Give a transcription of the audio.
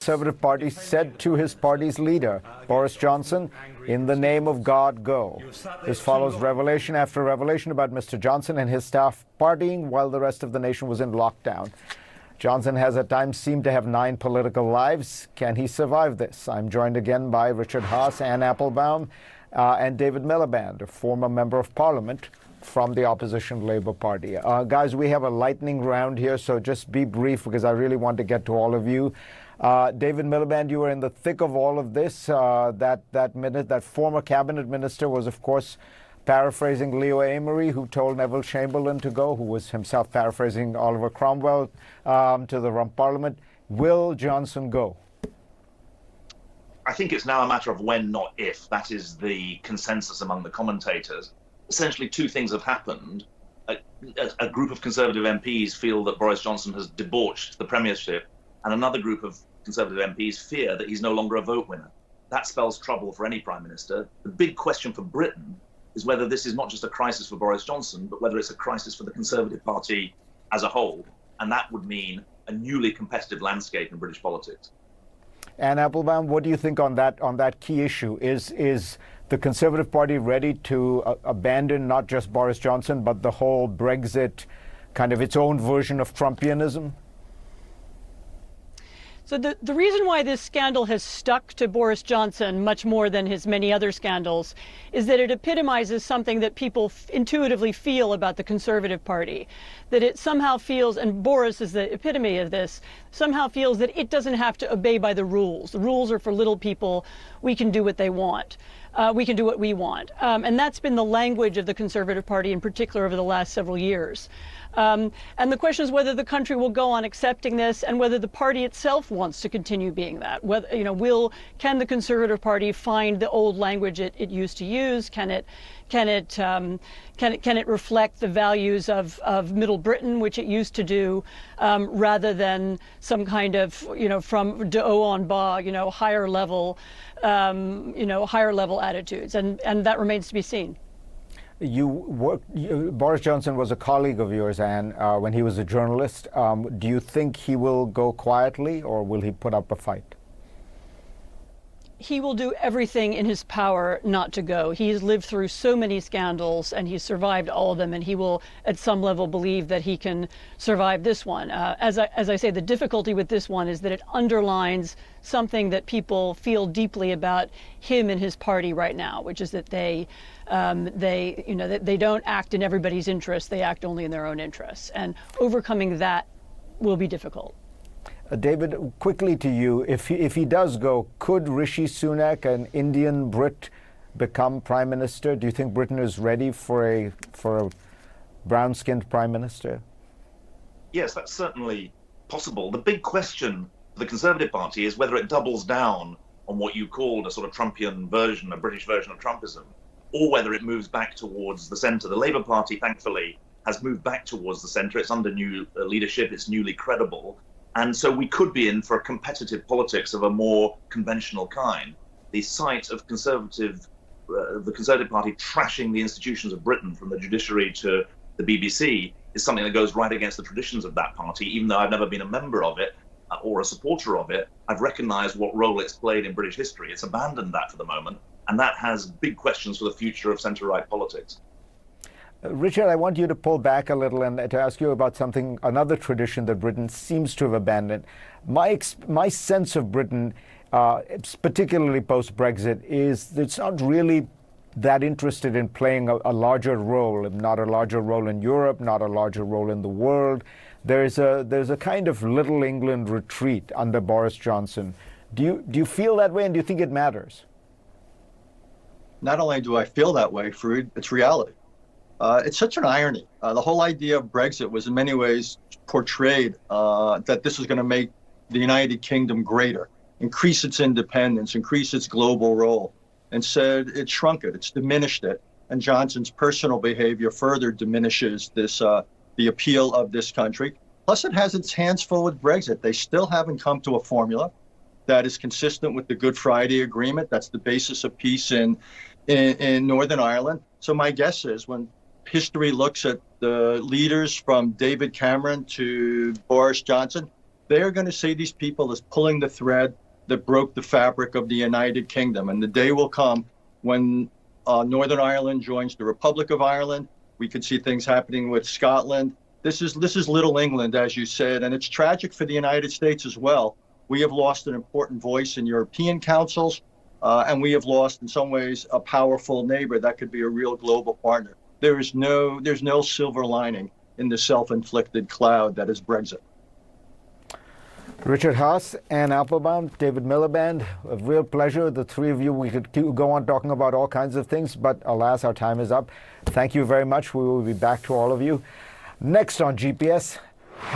Conservative Party said to his party's leader, Boris Johnson, "In the name of God, go." This follows revelation after revelation about Mr. Johnson and his staff partying while the rest of the nation was in lockdown. Johnson has at times seemed to have 9 political lives. Can he survive this? I'm joined again by Richard Haass, Anne Applebaum, and David Miliband, a former member of Parliament from the opposition Labour Party. Guys, we have a lightning round here, so just be brief because I really want to get to all of you. David Miliband, you were in the thick of all of this. That former cabinet minister was, of course, paraphrasing Leo Amery, who told Neville Chamberlain to go, who was himself paraphrasing Oliver Cromwell to the Rump Parliament. Will Johnson go? I think it's now a matter of when, not if. That is the consensus among the commentators. Essentially, 2 things have happened. A group of Conservative MPs feel that Boris Johnson has debauched the Premiership, and another group of Conservative MPs fear that he's no longer a vote winner. That spells trouble for any Prime Minister. The big question for Britain is whether this is not just a crisis for Boris Johnson, but whether it's a crisis for the Conservative Party as a whole. And that would mean a newly competitive landscape in British politics. Anne Applebaum, what do you think on that key issue? Is the Conservative Party ready to abandon not just Boris Johnson, but the whole Brexit, kind of its own version of Trumpianism? So the reason why this scandal has stuck to Boris Johnson much more than his many other scandals is that it epitomizes something that people intuitively feel about the Conservative Party. That it somehow feels, and Boris is the epitome of this, somehow feels that it doesn't have to obey by the rules. The rules are for little people. We can do what they want. We can do what we want. And that's been the language of the Conservative Party in particular over the last several years. And the question is whether the country will go on accepting this and whether the party itself wants to continue being that. Whether, can the Conservative Party find the old language it used to use? Can it reflect the values of Middle Britain, which it used to do, rather than some kind of, from de haut en bas, higher level attitudes, and that remains to be seen. Boris Johnson was a colleague of yours, Anne, when he was a journalist. Do you think he will go quietly, or will he put up a fight? He will do everything in his power not to go. He's lived through so many scandals and he's survived all of them, and he will at some level believe that he can survive this one. As I say, the difficulty with this one is that it underlines something that people feel deeply about him and his party right now, which is that they don't act in everybody's interest, they act only in their own interests. And overcoming that will be difficult. David, quickly to you, if he does go, could Rishi Sunak, an Indian Brit, become Prime Minister? Do you think Britain is ready for a brown-skinned Prime Minister? Yes, that's certainly possible. The big question for the Conservative Party is whether it doubles down on what you called a sort of Trumpian version, a British version of Trumpism, or whether it moves back towards the centre. The Labour Party, thankfully, has moved back towards the centre. It's under new leadership. It's newly credible. And so we could be in for a competitive politics of a more conventional kind. The sight of the Conservative Party trashing the institutions of Britain, from the judiciary to the BBC, is something that goes right against the traditions of that party. Even though I've never been a member of it or a supporter of it, I've recognised what role it's played in British history. It's abandoned that for the moment, and that has big questions for the future of centre-right politics. Richard, I want you to pull back a little and to ask you about another tradition that Britain seems to have abandoned. My sense of Britain, particularly post-Brexit, is it's not really that interested in playing a larger role, not a larger role in Europe, not a larger role in the world. There's a kind of Little England retreat under Boris Johnson. Do you feel that way, and do you think it matters? Not only do I feel that way, Fareed, it's reality. It's such an irony. The whole idea of Brexit was in many ways portrayed that this was going to make the United Kingdom greater, increase its independence, increase its global role. Instead, it shrunk it, it's diminished it. And Johnson's personal behavior further diminishes the appeal of this country. Plus, it has its hands full with Brexit. They still haven't come to a formula that is consistent with the Good Friday Agreement. That's the basis of peace in Northern Ireland. So my guess is when history looks at the leaders from David Cameron to Boris Johnson, They are going to see these people as pulling the thread that broke the fabric of the United Kingdom. And the day will come when Northern Ireland joins the Republic of Ireland. We could see things happening with Scotland. This is Little England, as you said, and it's tragic for the United States as well. We have lost an important voice in European councils, and we have lost, in some ways, a powerful neighbor that could be a real global partner. There's no silver lining in the self-inflicted cloud that is Brexit. Richard Haass and Applebaum, David Miliband, a real pleasure. The three of you, we could go on talking about all kinds of things, but alas, our time is up. Thank you very much. We will be back to all of you next on GPS.